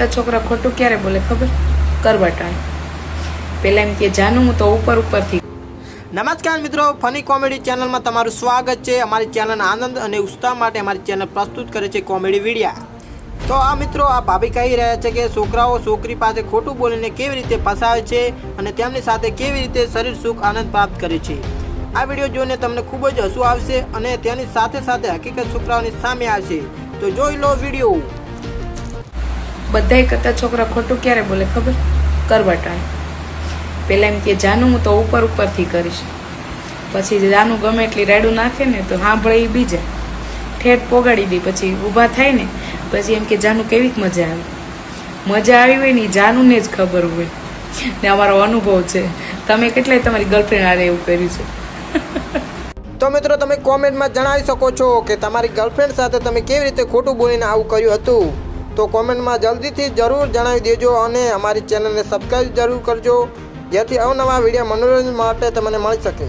કરતા છોકરા ખોટું ક્યારે બોલે ખબર? કરવટાણી પેલા એમ કે જાનું હું તો ઉપરથી. નમસ્કાર મિત્રો, ફની કોમેડી ચેનલમાં તમારું સ્વાગત છે. અમારી ચેનલના આનંદ અને ઉત્સાહ માટે અમારી ચેનલ પ્રસ્તુત કરે છે કોમેડી વિડીયા. તો આ મિત્રો, આ ભાભી કહી રહ્યા છે કે છોકરાઓ છોકરી પાસે ખોટું બોલીને કેવી રીતે ફસાવે છે અને તેમની સાથે કેવી રીતે શરીર સુખ આનંદ પ્રાપ્ત કરે છે. આ વિડીયો જોઈને તમને ખૂબ જ હસવું આવશે અને તેની સાથે સાથે હકીકત છોકરાઓની સામે આવશે. તો જોઈ લો વિડીયો. બધાય કરતા છોકરા ખોટું ક્યારે બોલે ખબર? કરવટાણી પેલા એમ કે જાનું હું તો ઉપરથી કરીશ. પછી જાનું ગમે એટલી રાડું નાખે ને તો સાંભળે એ બીજા ઠેઠ પોગાડી દે. પછી ઊભા થાય ને પછી એમ કે જાનું કેવી મજા આવી હોય ને જાનું ને જ ખબર હોય ને. અમારો અનુભવ છે. તમે કેટલાય તમારી ગર્લફ્રેન્ડ આરે એવું કર્યું છે? તો મિત્રો, તમે કોમેન્ટમાં જણાવી શકો છો કે તમારી ગર્લફ્રેન્ડ સાથે તમે કેવી રીતે ખોટું બોલીને આવું કર્યું હતું. તો કોમેન્ટમાં જલ્દીથી જરૂર જણાવી દેજો અને અમારી ચેનલને સબસ્ક્રાઈબ જરૂર કરજો, જેથી અવનવા વિડીયો મનોરંજન માટે તમને મળી શકે.